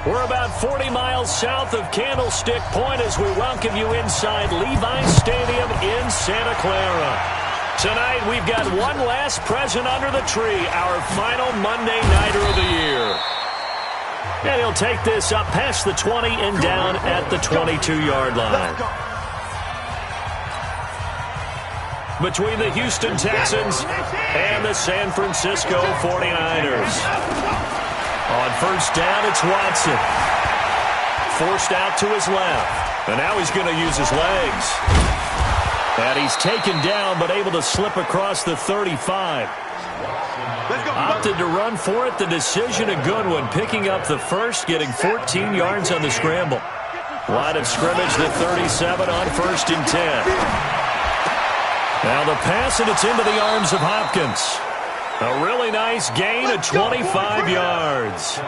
We're about 40 miles south of Candlestick Point as we welcome you inside Levi's Stadium in Santa Clara. Tonight, we've got one last present under the tree, our final Monday Nighter of the year. And he'll take this up past the 20 and down at the 22-yard line. Between the Houston Texans and the San Francisco 49ers. On first down, it's Watson. Forced out to his left. And now he's going to use his legs. And he's taken down, but able to slip across the 35. Opted to run for it. The decision a good one. Picking up the first, getting 14 yards on the scramble. Line of scrimmage, the 37 on first and 10. Now the pass, and it's into the arms of Hopkins. A really nice gain of 25 yards.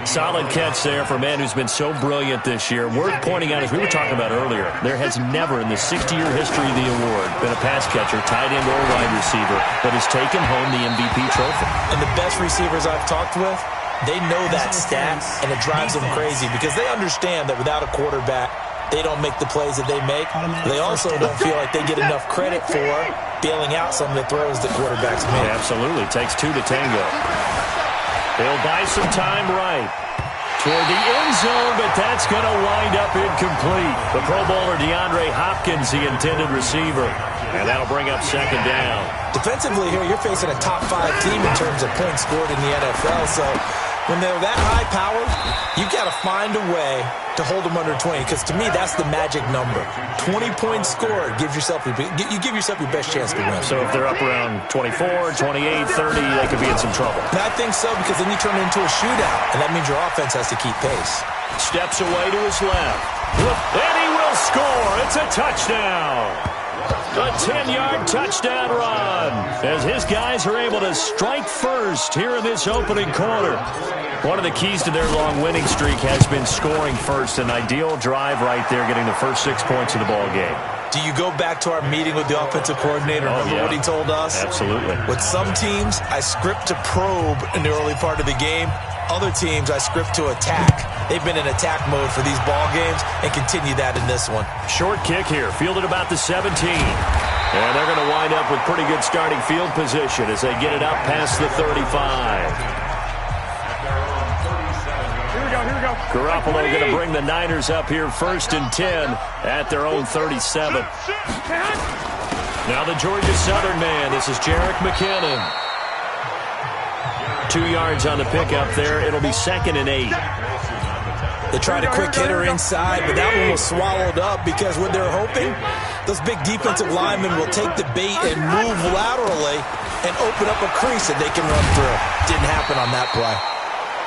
Solid catch there for a man who's been so brilliant this year. Worth pointing out, as we were talking about earlier, there has never in the 60-year history of the award been a pass catcher, tight end, or wide receiver that has taken home the MVP trophy. And the best receivers I've talked with, they know that stat, and it drives them crazy because they understand that without a quarterback, they don't make the plays that they make. They also don't feel like they get enough credit for bailing out some of the throws that quarterbacks make. Absolutely. Takes two to tango. He'll buy some time right toward the end zone, but that's going to wind up incomplete. The Pro Bowler DeAndre Hopkins, the intended receiver. And that'll bring up second down. Defensively here, you're facing a top-5 team in terms of points scored in the NFL, so when they're that high-powered, you've got to find a way to hold them under 20, because to me, that's the magic number. 20 points scored gives yourself you give yourself your best chance to win. So if they're up around 24, 28, 30, they could be in some trouble. And I think so, because then you turn it into a shootout, and that means your offense has to keep pace. Steps away to his left. And he will score. It's a touchdown. A 10-yard touchdown run as his guys are able to strike first here in this opening quarter. One of the keys to their long winning streak has been scoring first. An ideal drive right there, getting the first 6 points of the ball game. Do you go back to our meeting with the offensive coordinator? Remember what he told us? Absolutely. With some teams, I script to probe in the early part of the game. Other teams, I script to attack. They've been in attack mode for these ball games and continue that in this one. Short kick here, fielded about the 17. And they're going to wind up with pretty good starting field position as they get it out past the 35. Here we go. Garoppolo going to bring the Niners up here first and 10 at their own 37. Now the Georgia Southern man. This is Jerick McKinnon. 2 yards on the pickup there. It'll be second and 8. They tried a quick hitter inside, but that one was swallowed up because what they're hoping, those big defensive linemen will take the bait and move laterally and open up a crease that they can run through. Didn't happen on that play.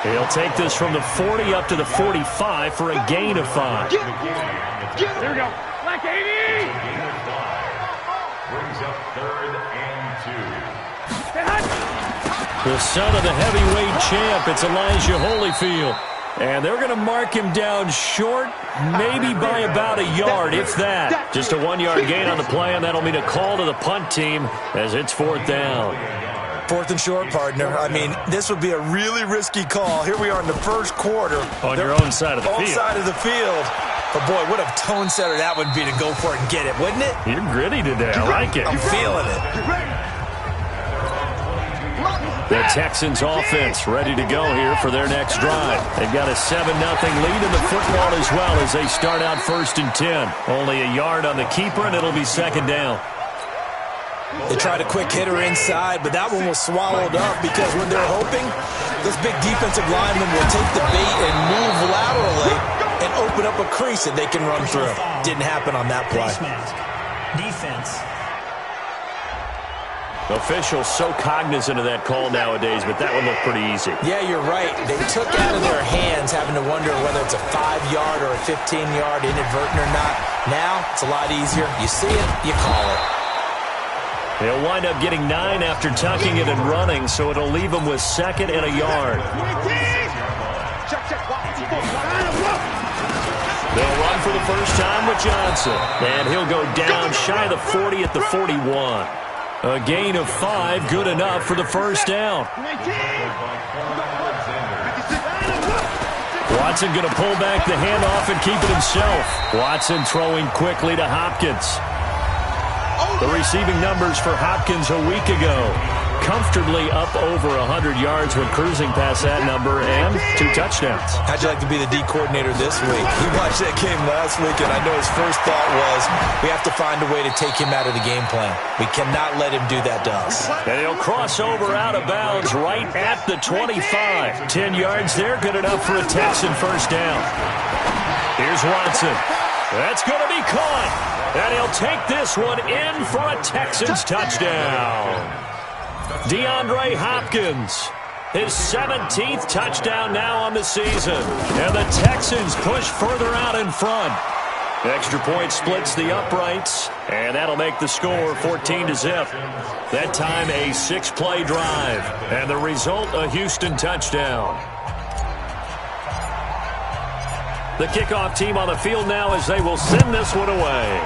He'll take this from the 40 up to the 45 for a gain of 5. There we go. Black 80! Brings up third and 2. The son of the heavyweight champ, it's Elijah Holyfield. And they're going to mark him down short, maybe by about a yard, if that. Just a 1-yard gain on the play, and that'll mean a call to the punt team as it's fourth down. Fourth and short, partner. I mean, this would be a really risky call. Here we are in the first quarter. On your own side of the field. On side of the field. But, boy, what a tone setter that would be to go for it and get it, wouldn't it? You're gritty today. I like it. I'm feeling it. The Texans offense ready to go here for their next drive. They've got a 7-0 lead in the football as well as they start out first and 10. Only a yard on the keeper, and it'll be second down. They tried a quick hitter inside, but that one was swallowed up because what they're hoping, this big defensive lineman will take the bait and move laterally and open up a crease that they can run through. Didn't happen on that play. Defense. Officials so cognizant of that call nowadays, but that one looked pretty easy. Yeah, you're right. They took out of their hands having to wonder whether it's a 5-yard or a 15-yard inadvertent or not. Now, it's a lot easier. You see it, you call it. They'll wind up getting 9 after tucking it and running, so it'll leave them with second and a yard. They'll run for the first time with Johnson, and he'll go down shy of the 40 at the 41. A gain of 5, good enough for the first down. Watson going to pull back the handoff and keep it himself. Watson throwing quickly to Hopkins. The receiving numbers for Hopkins a week ago. Comfortably up over 100 yards when cruising past that number and 2 touchdowns. How'd you like to be the D coordinator this week? He watched that game last week, and I know his first thought was, we have to find a way to take him out of the game plan. We cannot let him do that to us. And he'll cross over out of bounds right at the 25. 10 yards there, good enough for a Texan first down. Here's Watson. That's going to be caught. And he'll take this one in for a Texans touchdown. DeAndre Hopkins, his 17th touchdown now on the season. And the Texans push further out in front. Extra point splits the uprights, and that'll make the score 14-0. That time a 6-play drive, and the result a Houston touchdown. The kickoff team on the field now as they will send this one away.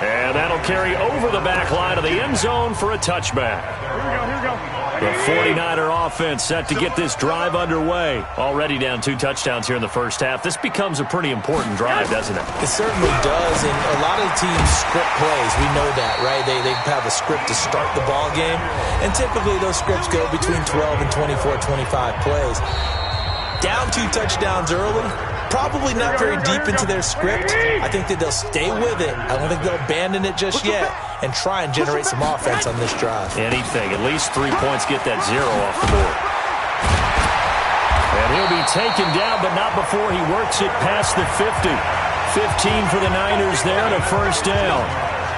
And that'll carry over the back line of the end zone for a touchback. Here we go. The 49er offense set to get this drive underway. Already down 2 touchdowns here in the first half. This becomes a pretty important drive, doesn't it? It certainly does, and a lot of the teams script plays. We know that, right? They have a script to start the ball game, and typically those scripts go between 12 and 24, 25 plays. Down 2 touchdowns early, probably not very deep into their script. I think that they'll stay with it. I don't think they'll abandon it just yet and try and generate some offense on this drive. Anything. At least 3 points get that 0 off the board. And he'll be taken down, but not before he works it past the 50. 15 for the Niners there and a first down.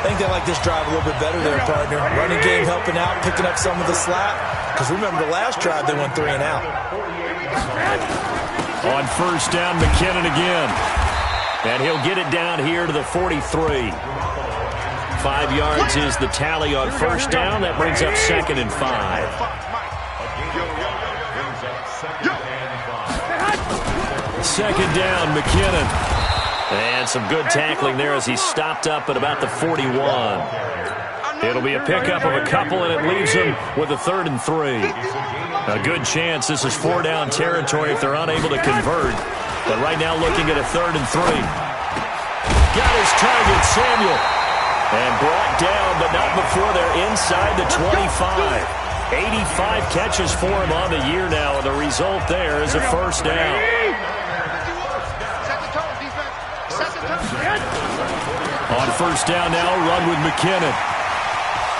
I think they like this drive a little bit better there, partner. Running game helping out, picking up some of the slack. Because remember, the last drive they went 3 and out. On first down, McKinnon again. And he'll get it down here to the 43. 5 yards is the tally on first down. That brings up 2nd and 5. Second down, McKinnon. And some good tackling there as he stopped up at about the 41. It'll be a pickup of a couple, and it leaves him with a 3rd and 3. A good chance this is 4-down territory if they're unable to convert. But right now looking at a 3rd and 3. Got his target, Samuel. And brought down, but not before they're inside the 25. 85 catches for him on the year now, and the result there is a first down. On first down now, run with McKinnon.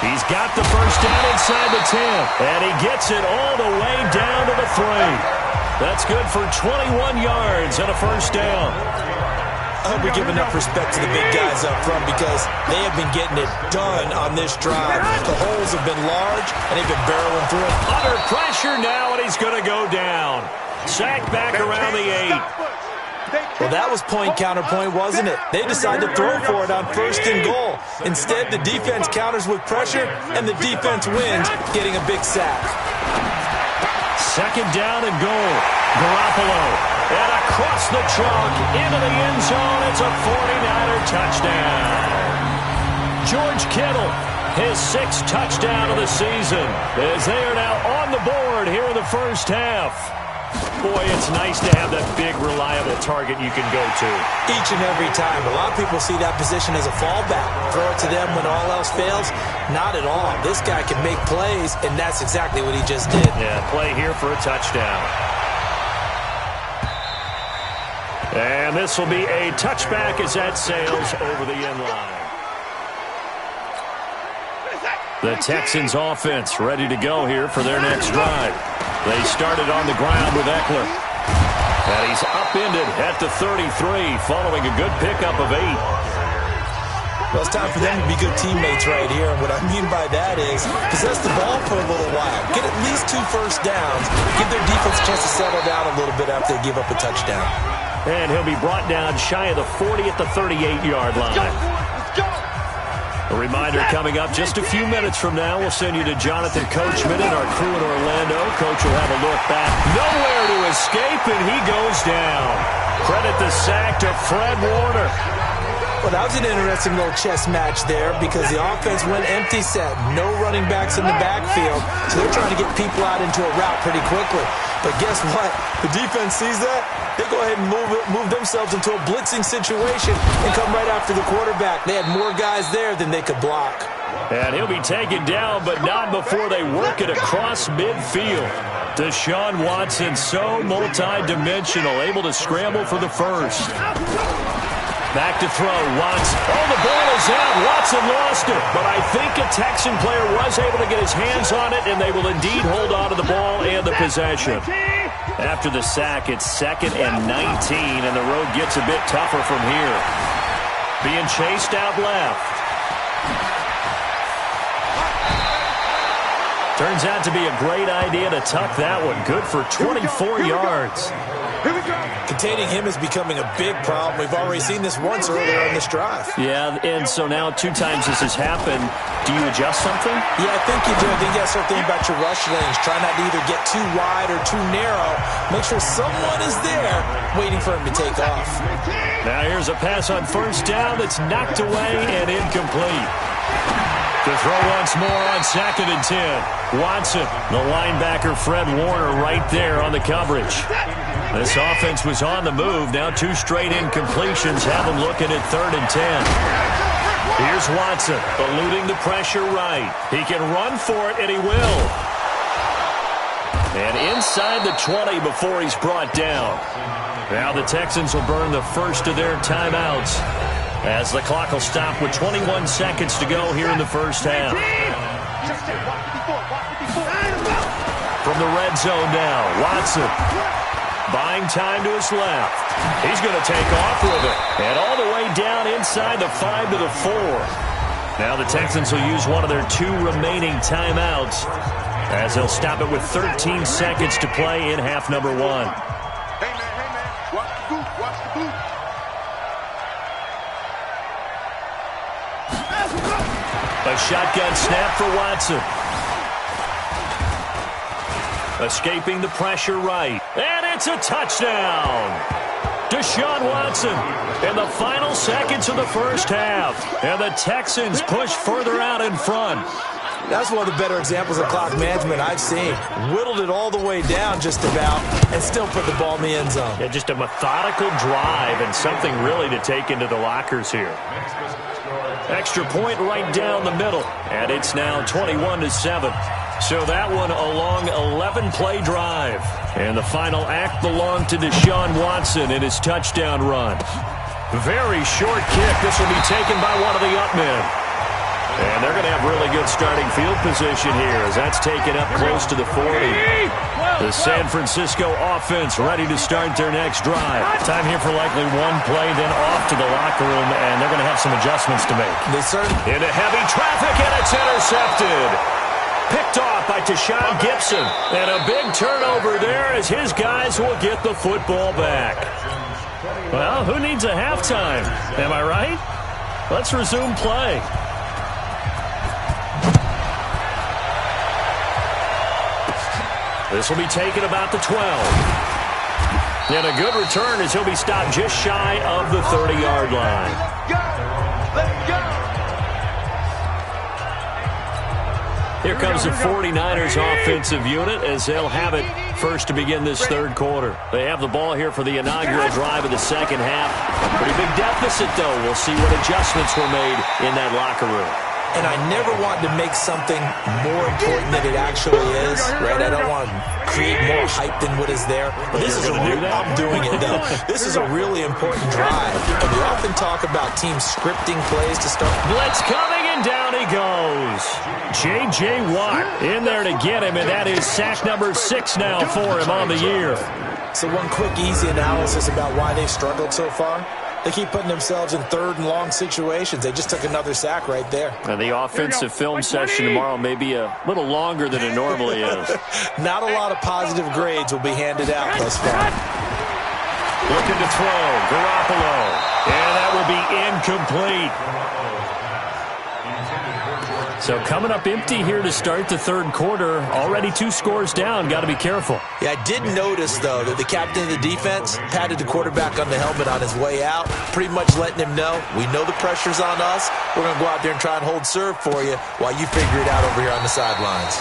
He's got the first down inside the 10, and he gets it all the way down to the 3. That's good for 21 yards and a first down. I hope we give enough respect to the big guys up front because they have been getting it done on this drive. The holes have been large, and they've been barreling through it. Under pressure now, and he's going to go down. Sacked back around the 8. Well, that was point counterpoint, wasn't it? They decided to throw for it on 1st and goal. Instead, the defense counters with pressure, and the defense wins, getting a big sack. 2nd down and goal. Garoppolo. And across the chalk into the end zone. It's a 49er touchdown. George Kittle, his 6th touchdown of the season, as they are now on the board here in the first half. Boy, it's nice to have that big, reliable target you can go to. Each and every time. A lot of people see that position as a fallback. Throw it to them when all else fails. Not at all. This guy can make plays, and that's exactly what he just did. Yeah, play here for a touchdown. And this will be a touchback as that sails over the end line. The Texans offense ready to go here for their next drive. They started on the ground with Eckler. And he's upended at the 33 following a good pickup of 8. Well, it's time for them to be good teammates right here. And what I mean by that is possess the ball for a little while. Get at least 2 first downs. Give their defense a chance to settle down a little bit after they give up a touchdown. And he'll be brought down shy of the 40 at the 38-yard line. A reminder coming up just a few minutes from now. We'll send you to Jonathan Coachman and our crew in Orlando. Coach will have a look back. Nowhere to escape, and he goes down. Credit the sack to Fred Warner. Well, that was an interesting little chess match there because the offense went empty set. No running backs in the backfield, so they're trying to get people out into a route pretty quickly. But guess what? The defense sees that. They go ahead and move themselves into a blitzing situation and come right after the quarterback. They had more guys there than they could block. And he'll be taken down, but not before they work it across midfield. Deshaun Watson, so multi-dimensional, able to scramble for the first. Back to throw, Watson. Oh, the ball is out. Watson lost it. But I think a Texan player was able to get his hands on it, and they will indeed hold on to the ball and the possession. After the sack, it's 2nd and 19, and the road gets a bit tougher from here. Being chased out left. Turns out to be a great idea to tuck that one. Good for 24 yards. Containing him is becoming a big problem. We've already seen this once earlier on this drive. Yeah, and so now 2 times this has happened. Do you adjust something? Yeah, I think you do. I think you got to start thinking about your rush lanes. Try not to either get too wide or too narrow. Make sure someone is there waiting for him to take off. Now here's a pass on first down that's knocked away and incomplete. To throw once more on 2nd and 10. Watson, the linebacker Fred Warner right there on the coverage. This offense was on the move. Now 2 straight incompletions have them looking at 3rd and 10. Here's Watson, eluding the pressure right. He can run for it, and he will. And inside the 20 before he's brought down. Now the Texans will burn the first of their timeouts, as the clock will stop with 21 seconds to go here in the first half. From the red zone now, Watson buying time to his left. He's going to take off with it. And all the way down inside the 5 to the 4. Now the Texans will use one of their 2 remaining timeouts, as they'll stop it with 13 seconds to play in half number 1. Hey, man, watch the boot, watch the boot. A shotgun snap for Watson. Escaping the pressure right. And it's a touchdown. Deshaun Watson in the final seconds of the first half. And the Texans push further out in front. That's one of the better examples of clock management I've seen. Whittled it all the way down just about and still put the ball in the end zone. Yeah, just a methodical drive and something really to take into the lockers here. Extra point right down the middle. And it's now 21-7. So that one a long 11-play drive. And the final act belonged to Deshaun Watson in his touchdown run. Very short kick. This will be taken by one of the up men. And they're going to have really good starting field position here as that's taken up close to the 40. The San Francisco offense ready to start their next drive. Time here for likely one play, then off to the locker room, and they're going to have some adjustments to make. They certainly into heavy traffic, and it's intercepted. Picked off by Tashawn Gibson. And a big turnover there as his guys will get the football back. Well, who needs a halftime? Am I right? Let's resume play. This will be taken about the 12. And a good return as he'll be stopped just shy of the 30-yard line. Let's go. Here comes the 49ers offensive unit as they'll have it first to begin this third quarter. They have the ball here for the inaugural drive of the second half. Pretty big deficit, though. We'll see what adjustments were made in that locker room. And I never want to make something more important than it actually is, right? I don't want to create more hype than what is there. But this is I'm doing it, though. This is a really important drive. And we often talk about teams scripting plays to start. Blitz coming, and down he goes. J.J. Watt in there to get him, and that is sack number 6 now for him on the year. So one quick, easy analysis about why they've struggled so far. They keep putting themselves in third and long situations. They just took another sack right there. And the offensive film session tomorrow may be a little longer than it normally is. Not a lot of positive grades will be handed out thus far. Looking to throw, Garoppolo. And that will be incomplete. So coming up empty here to start the third quarter. Already 2 scores down. Got to be careful. Yeah, I did notice, though, that the captain of the defense patted the quarterback on the helmet on his way out, pretty much letting him know, we know the pressure's on us. We're going to go out there and try and hold serve for you while you figure it out over here on the sidelines.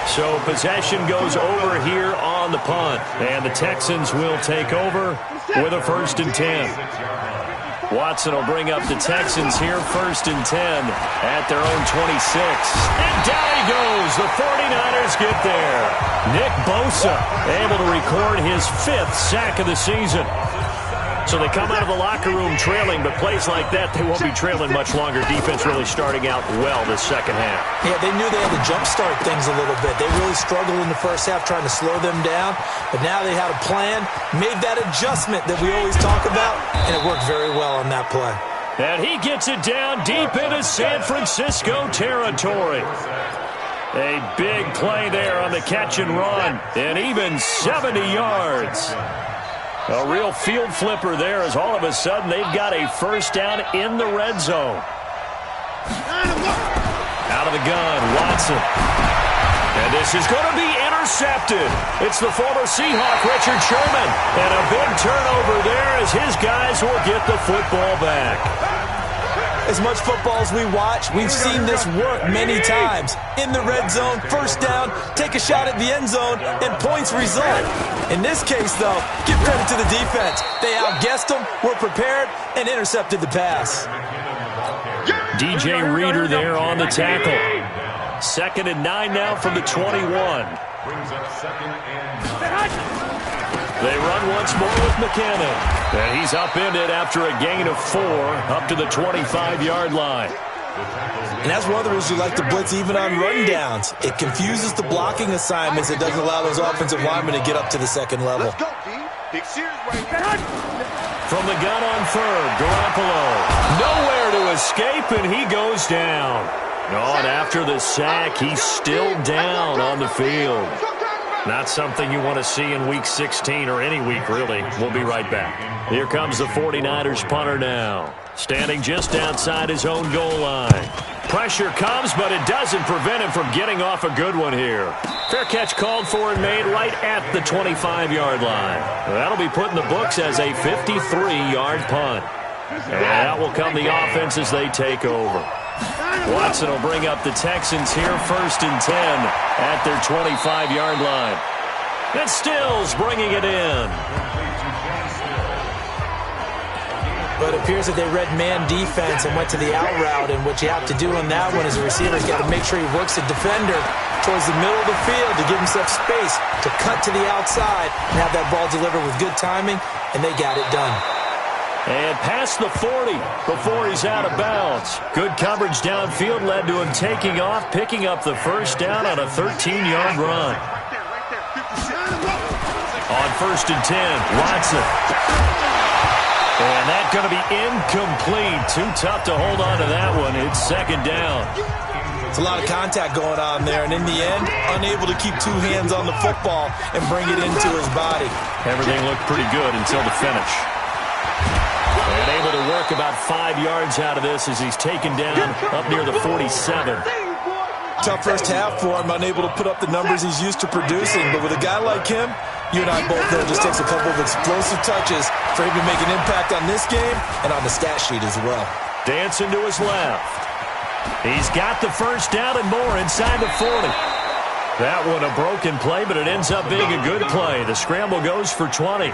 So possession goes over here on the punt. And the Texans will take over with a 1st and 10. Watson will bring up the Texans here, 1st and 10 at their own 26. And down he goes. The 49ers get there. Nick Bosa able to record his 5th sack of the season. So they come out of the locker room trailing, but plays like that, they won't be trailing much longer. Defense really starting out well this second half. Yeah, they knew they had to jumpstart things a little bit. They really struggled in the first half trying to slow them down, but now they had a plan, made that adjustment that we always talk about, and it worked very well on that play. And he gets it down deep into San Francisco territory. A big play there on the catch and run, and even 70 yards. A real field flipper there as all of a sudden they've got a 1st down in the red zone. Out of the gun, Watson. And this is going to be intercepted. It's the former Seahawk, Richard Sherman. And a big turnover there as his guys will get the football back. As much football as we watch, we've seen this work many times. In the red zone, 1st down, take a shot at the end zone, and points result. In this case, though, give credit to the defense. They outguessed them, were prepared, and intercepted the pass. DJ Reader there on the tackle. 2nd and 9 now from the 21. They run once more with McKinnon. And he's upended after a gain of 4 up to the 25-yard line. And that's one of the reasons you like to blitz even on rundowns. It confuses the blocking assignments. It doesn't allow those offensive linemen to get up to the second level. Let's go, D. Big series right here. From the gun on 3rd, Garoppolo. Nowhere to escape, and he goes down. Oh, and after the sack, he's still down on the field. Not something you want to see in Week 16 or any week, really. We'll be right back. Here comes the 49ers punter now. Standing just outside his own goal line. Pressure comes, but it doesn't prevent him from getting off a good one here. Fair catch called for and made right at the 25-yard line. That'll be put in the books as a 53-yard punt. And that will come the offense as they take over. Watson will bring up the Texans here, 1st and 10 at their 25-yard line. And Stills bringing it in. But it appears that they read man defense and went to the out route, and what you have to do on that one is a receiver's got to make sure he works the defender towards the middle of the field to give himself space to cut to the outside and have that ball delivered with good timing, and they got it done. And past the 40 before he's out of bounds. Good coverage downfield led to him taking off, picking up the 1st down on a 13-yard run. On 1st and 10, Watson. And that's going to be incomplete. Too tough to hold on to that one. It's 2nd down. It's a lot of contact going on there, and in the end, unable to keep 2 hands on the football and bring it into his body. Everything looked pretty good until the finish. And able to work about 5 yards out of this as he's taken down up near the 47. Tough first half for him, unable to put up the numbers he's used to producing. But with a guy like him, you and I both know it just takes a couple of explosive touches for him to make an impact on this game and on the stat sheet as well. Dancing to his left. He's got the 1st down and more inside the 40. That one a broken play, but it ends up being a good play. The scramble goes for 20.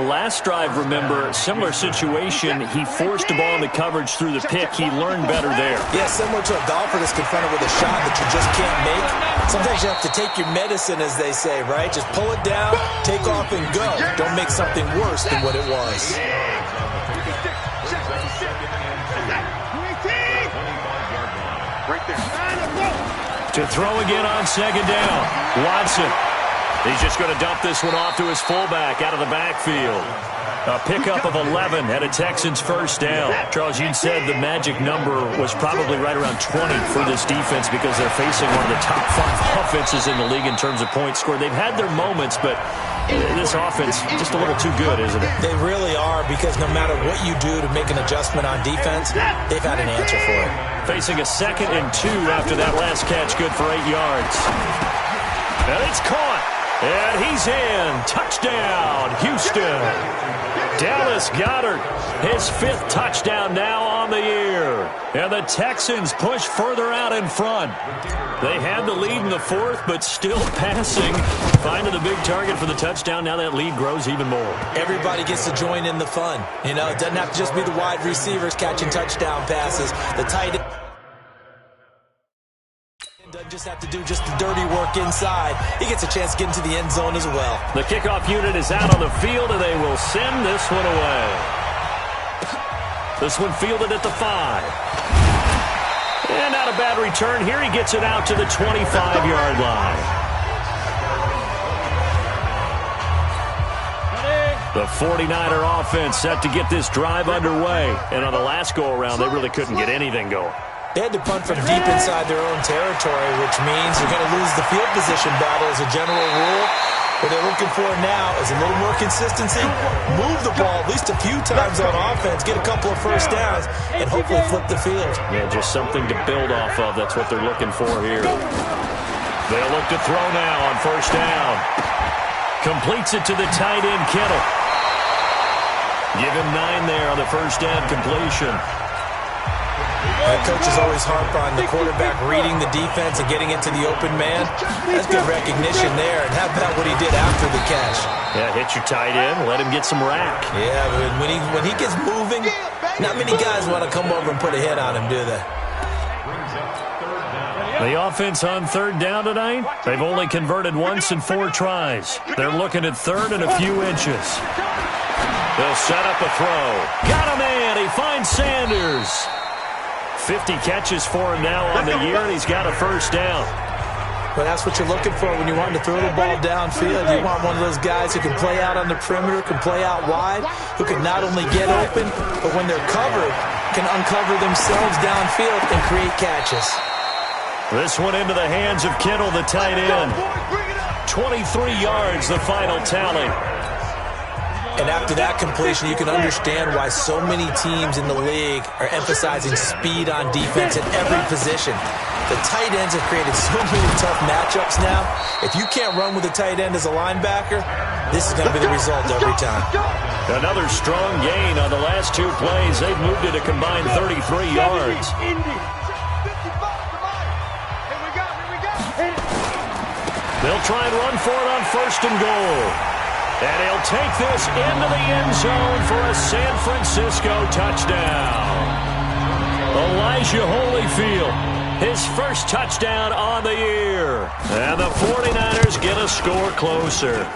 Last drive, remember, similar situation. He forced the ball into coverage through the pick. He learned better there. Yeah, similar to a golfer that's confronted with a shot that you just can't make. Sometimes you have to take your medicine, as they say, right? Just pull it down, take off, and go. Don't make something worse than what it was. To throw again on 2nd down. Watson. He's just going to dump this one off to his fullback out of the backfield. A pickup of 11 and a Texans first down. Charles, you said the magic number was probably right around 20 for this defense because they're facing one of the top 5 offenses in the league in terms of points scored. They've had their moments, but this offense just a little too good, isn't it? They really are, because no matter what you do to make an adjustment on defense, they've had an answer for it. Facing a 2nd and 2 after that last catch, good for 8 yards. And it's caught. And he's in. Touchdown, Houston. Dallas Goedert, his 5th touchdown now on the year. And the Texans push further out in front. They had the lead in the 4th, but still passing. Finding the big target for the touchdown. Now that lead grows even more. Everybody gets to join in the fun. You know, it doesn't have to just be the wide receivers catching touchdown passes. The tight end doesn't just have to do just the dirty work inside. He gets a chance to get into the end zone as well. The kickoff unit is out on the field, and they will send this one away. This one fielded at the 5. And not a bad return here. He gets it out to the 25-yard line. The 49er offense set to get this drive underway. And on the last go-around, they really couldn't get anything going. They had to punt from deep inside their own territory, which means they're going to lose the field position battle as a general rule. What they're looking for now is a little more consistency, move the ball at least a few times on offense, get a couple of first downs, and hopefully flip the field. Yeah, just something to build off of. That's what they're looking for here. They'll look to throw now on first down. Completes it to the tight end, Kittle. Give him 9 there on the first down completion. Coaches always harp on the quarterback reading the defense and getting into the open man. That's good recognition there. And how about what he did after the catch? Yeah, hit your tight end, let him get some rack. Yeah, but when he gets moving, not many guys want to come over and put a hit on him, do they? The offense on 3rd down tonight, they've only converted once in 4 tries. They're looking at 3rd and a few inches. They'll set up a throw. Got a man. He finds Sanders. 50 catches for him now on the year, and he's got a first down. Well, that's what you're looking for when you want to throw the ball downfield. You want one of those guys who can play out on the perimeter, can play out wide, who can not only get open, but when they're covered, can uncover themselves downfield and create catches. This one into the hands of Kittle, the tight end. 23 yards, the final tally. And after that completion, you can understand why so many teams in the league are emphasizing speed on defense at every position. The tight ends have created so many tough matchups now. If you can't run with a tight end as a linebacker, this is going to be the result every time. Another strong gain on the last 2 plays. They've moved it a combined 33 yards. They'll try and run for it on 1st and goal. And he'll take this into the end zone for a San Francisco touchdown. Elijah Holyfield, his first touchdown on the year. And the 49ers get a score closer.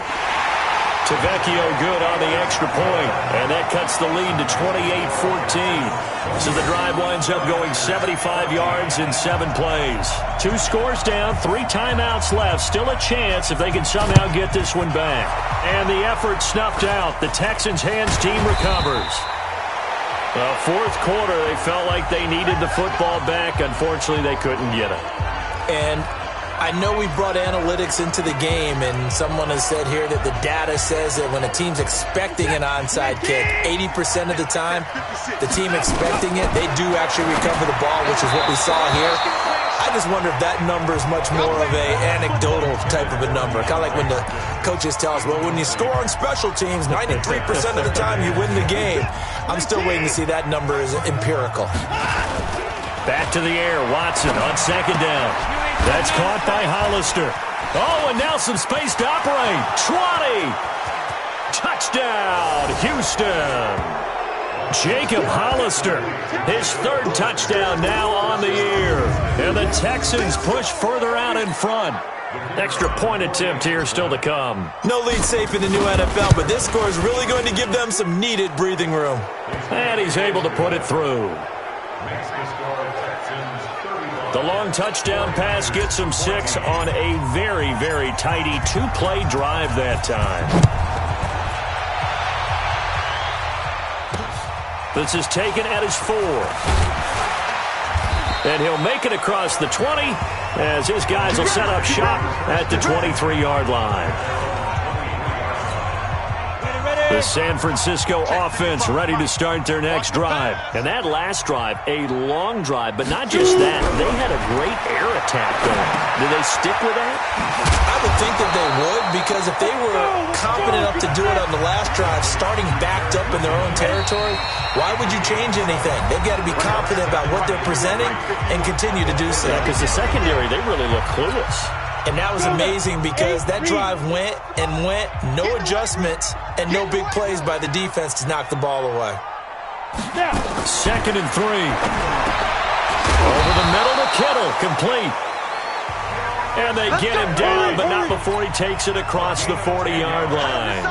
Tavecchio good on the extra point, and that cuts the lead to 28-14. So the drive winds up going 75 yards in 7 plays. 2 scores down, 3 timeouts left. Still a chance if they can somehow get this one back. And the effort snuffed out. The Texans' hands team recovers. The 4th quarter, they felt like they needed the football back. Unfortunately, they couldn't get it. And I know we brought analytics into the game, and someone has said here that the data says that when a team's expecting an onside kick, 80% of the time, the team expecting it, they do actually recover the ball, which is what we saw here. I just wonder if that number is much more of a anecdotal type of a number. Kind of like when the coaches tell us, well, when you score on special teams, 93% of the time you win the game. I'm still waiting to see that number is empirical. Back to the air, Watson on 2nd down. That's caught by Hollister. Oh, and now some space to operate. 20. Touchdown, Houston. Jacob Hollister, his 3rd touchdown now on the year. And the Texans push further out in front. Extra point attempt here still to come. No lead safe in the new NFL, but this score is really going to give them some needed breathing room. And he's able to put it through. The long touchdown pass gets him 6 on a very, very tidy 2-play drive that time. This is taken at his 4. And he'll make it across the 20 as his guys will set up shop at the 23-yard line. The San Francisco offense ready to start their next drive. And that last drive, a long drive, but not just that. They had a great air attack going. Do they stick with that? I would think that they would, because if they were confident enough to do it on the last drive, starting backed up in their own territory, why would you change anything? They've got to be confident about what they're presenting and continue to do so. Yeah, because the secondary, they really look clueless. And that was amazing because that drive went and went, no adjustments, and no big plays by the defense to knock the ball away. 2nd and 3. Over the middle to Kittle, complete. And they get him down, but not before he takes it across the 40-yard line.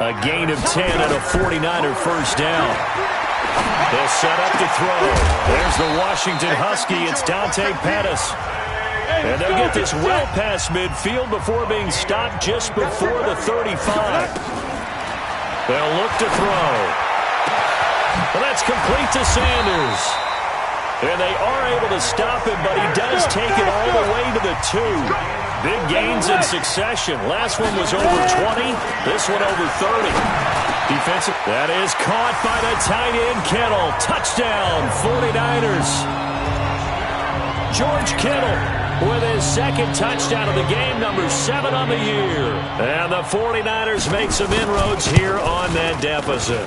A gain of 10 and a 49er first down. They'll set up to throw. There's the Washington Husky. It's Dante Pettis. And they'll get this well past midfield before being stopped just before the 35. They'll look to throw. Well, that's complete to Sanders. And they are able to stop him, but he does take it all the way to the 2. Big gains in succession. Last one was over 20. This one over 30. Defensive. That is caught by the tight end, Kittle. Touchdown, 49ers. George Kittle with his 2nd touchdown of the game, number 7 on the year. And the 49ers make some inroads here on that deficit.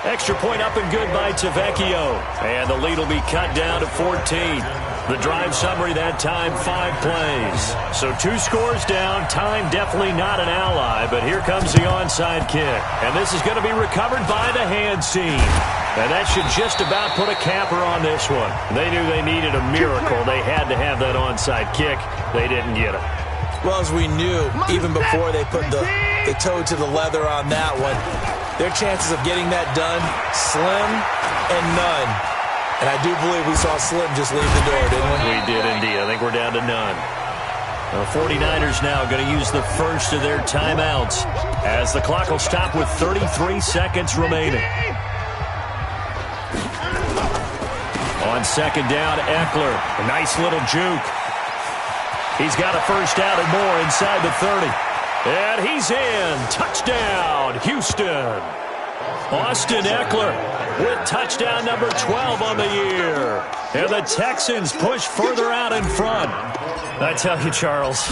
Extra point up and good by Tavecchio. And the lead will be cut down to 14. The drive summary that time, 5 plays. So 2 scores down. Time definitely not an ally, but here comes the onside kick. And this is going to be recovered by the hands team. And that should just about put a capper on this one. They knew they needed a miracle. They had to have that onside kick. They didn't get it. Well, as we knew, even before they put the toe to the leather on that one, their chances of getting that done, slim and none. And I do believe we saw Slim just leave the door, didn't we? We did indeed. I think we're down to none. The 49ers now going to use the first of their timeouts as the clock will stop with 33 seconds remaining. On 2nd down, Eckler. A nice little juke. He's got a first down and more inside the 30. And he's in. Touchdown, Houston. Austin Eckler with touchdown number 12 on the year. And the Texans push further out in front. I tell you, Charles,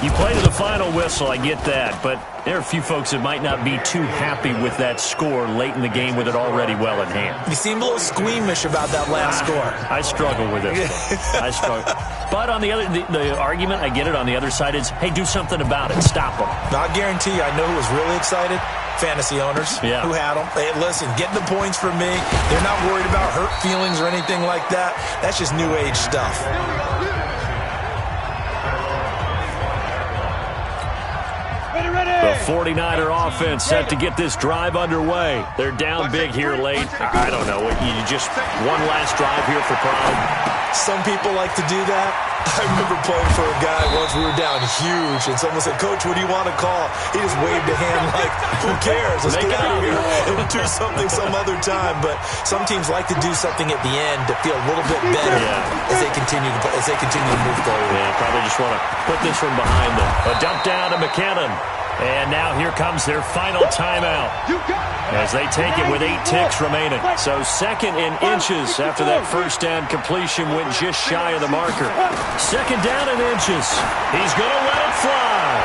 you play to the final whistle, I get that. But there are a few folks that might not be too happy with that score late in the game with it already well in hand. You seem a little squeamish about that last score. I struggle with it. I struggle. But on the other, the argument, I get it, on the other side is, hey, do something about it. Stop them. I guarantee you, I know who was really excited. Fantasy owners who had them. Hey, listen, get the points from me. They're not worried about hurt feelings or anything like that. That's just new age stuff. The 49er offense set to get this drive underway. They're down big here late. I don't know. You just one last drive here for pride. Some people like to do that. I remember playing for a guy once. We were down huge, and someone said, "Coach, what do you want to call?" He just waved a hand like, "Who cares? Let's get out of here and do something some other time." But some teams like to do something at the end to feel a little bit better as they continue to move forward. Yeah, probably just want to put this one behind them. A dump down to McKinnon. And now here comes their final timeout as they take it with 8 ticks remaining. So 2nd and inches after that first down completion went just shy of the marker. 2nd down and inches. He's going to let it fly.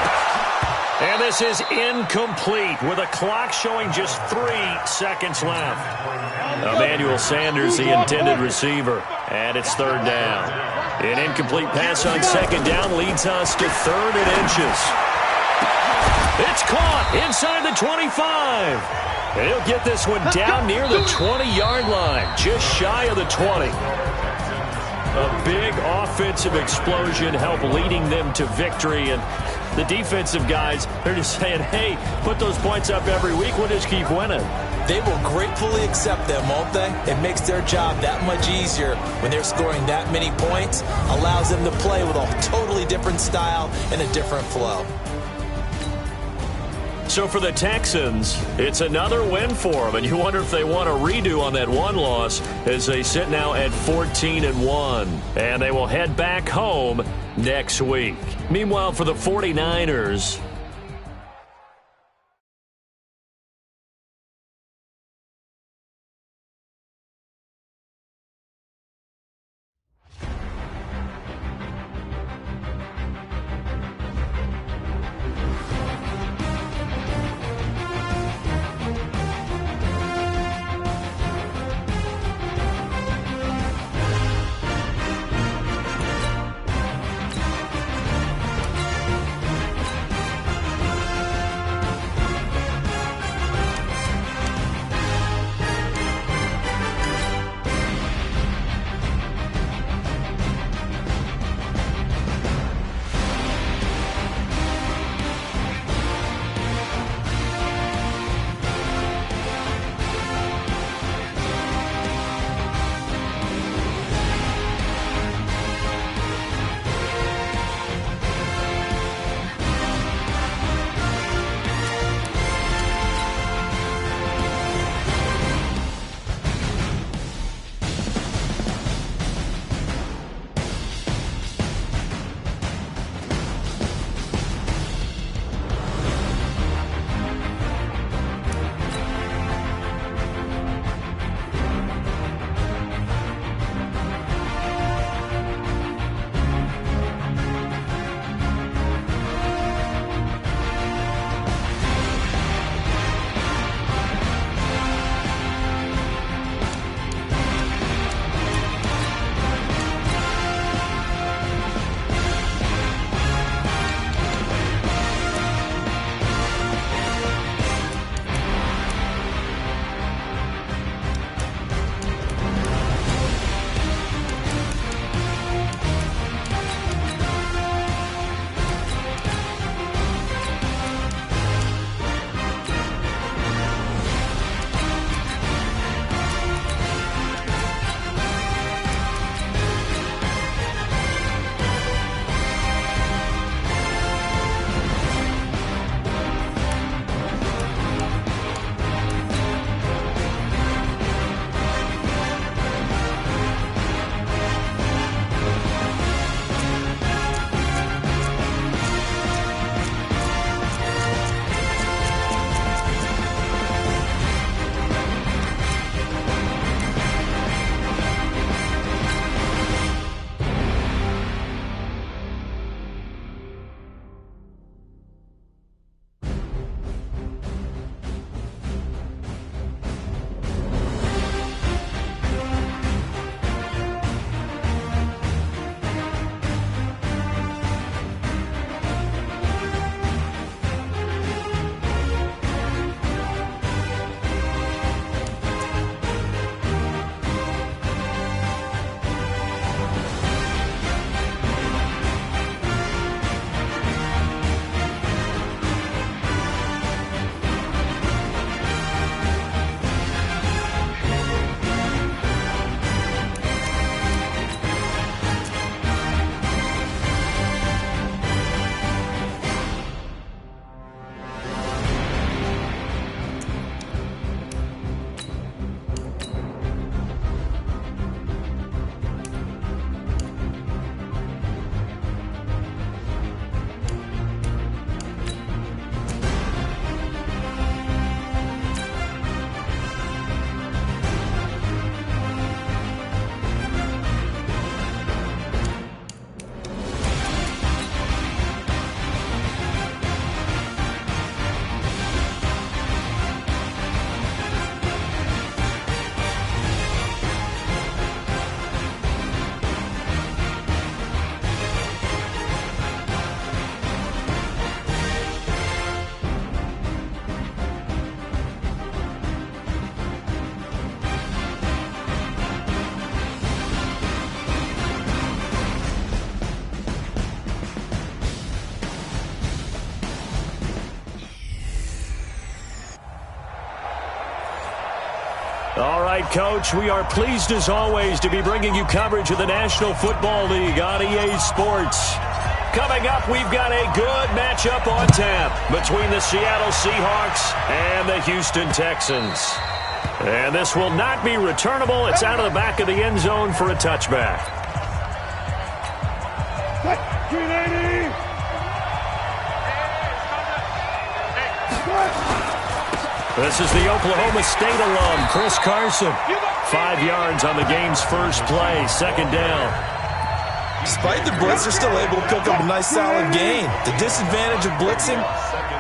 And this is incomplete with a clock showing just 3 seconds left. Emmanuel Sanders, the intended receiver. And it's 3rd down. An incomplete pass on 2nd down leads us to 3rd and inches. It's caught inside the 25. And he'll get this one down near the 20-yard line, just shy of the 20. A big offensive explosion helped leading them to victory. And the defensive guys, they're just saying, hey, put those points up every week. We'll just keep winning. They will gratefully accept them, won't they? It makes their job that much easier when they're scoring that many points. Allows them to play with a totally different style and a different flow. So for the Texans, it's another win for them, and you wonder if they want a redo on that one loss as they sit now at 14-1, and they will head back home next week. Meanwhile, for the 49ers, All right, Coach, we are pleased as always to be bringing you coverage of the National Football League on EA Sports. Coming up, we've got a good matchup on tap between the Seattle Seahawks and the Houston Texans. And this will not be returnable. It's out of the back of the end zone for a touchback. This is the Oklahoma State alum, Chris Carson. 5 yards on the game's first play, second down. Despite the blitz, they're still able to pick up a nice solid gain. The disadvantage of blitzing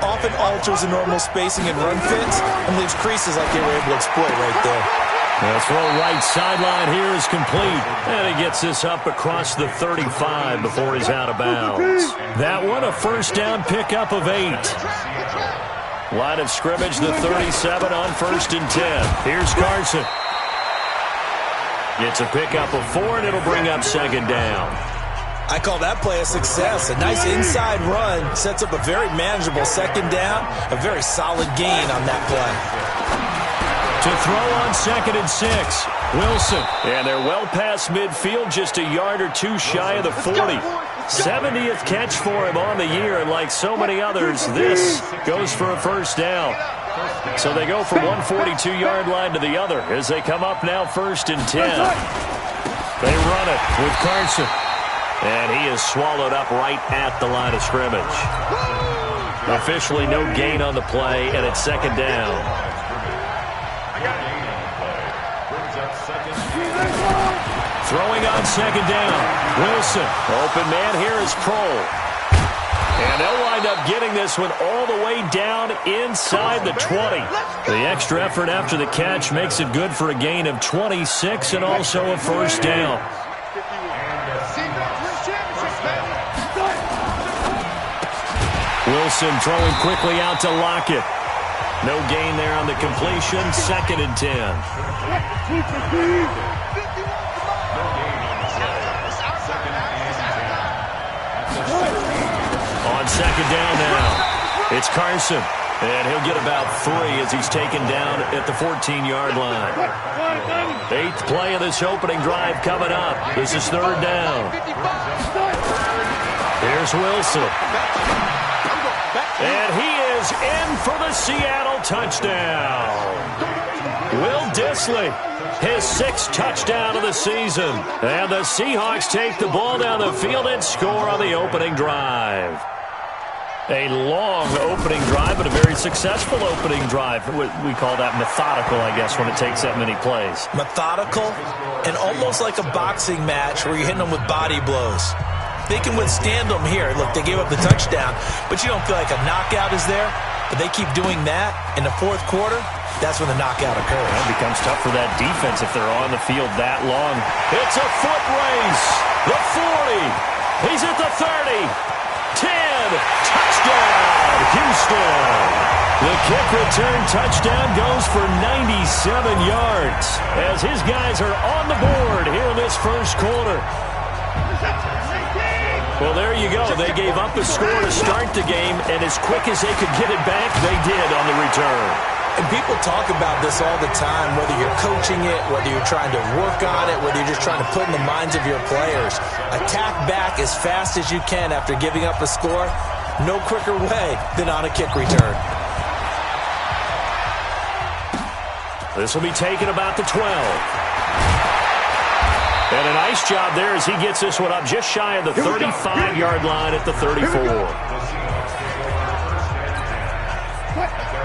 often alters the normal spacing and run fits and leaves creases like they were able to exploit right there. The throw right sideline here is complete. And he gets this up across the 35 before he's out of bounds. That one, a first down pickup of 8. Line of scrimmage, the 37 on 1st and 10. Here's Carson. Gets a pickup of 4, and it'll bring up second down. I call that play a success. A nice inside run sets up a very manageable second down. A very solid gain on that play. To throw on 2nd and 6, Wilson. And they're well past midfield, just a yard or two shy of the 40. 70th catch for him on the year, and like so many others, this goes for a first down. So they go from one 42-yard line to the other as they come up now 1st and 10. They run it with Carson. And he is swallowed up right at the line of scrimmage. Officially no gain on the play, and it's second down. Throwing on second down. Wilson. Open man here is Kroll. And they'll wind up getting this one all the way down inside the 20. The extra effort after the catch makes it good for a gain of 26 and also a first down. Wilson throwing quickly out to Lockett. No gain there on the completion. 2nd and 10. On second down now, it's Carson. And he'll get about 3 as he's taken down at the 14-yard line. 8th play of this opening drive coming up. This is 3rd down. Here's Wilson. And he is in for the Seattle touchdown. Will Dissly, his 6th touchdown of the season. And the Seahawks take the ball down the field and score on the opening drive. A long opening drive, but a very successful opening drive. We call that methodical, I guess, when it takes that many plays. Methodical and almost like a boxing match where you're hitting them with body blows. They can withstand them here. Look, they gave up the touchdown, but you don't feel like a knockout is there. But they keep doing that in the 4th quarter. That's when the knockout occurs. It becomes tough for that defense if they're on the field that long. It's a foot race. The 40. He's at the 30. 10. Touchdown, Houston. The kick return touchdown goes for 97 yards as his guys are on the board here in this first quarter. Well, there you go. They gave up a score to start the game, and as quick as they could get it back, they did on the return. And people talk about this all the time, whether you're coaching it, whether you're trying to work on it, whether you're just trying to put in the minds of your players. Attack back as fast as you can after giving up a score. No quicker way than on a kick return. This will be taken about the 12. And a nice job there as he gets this one up just shy of the 35-yard line at the 34.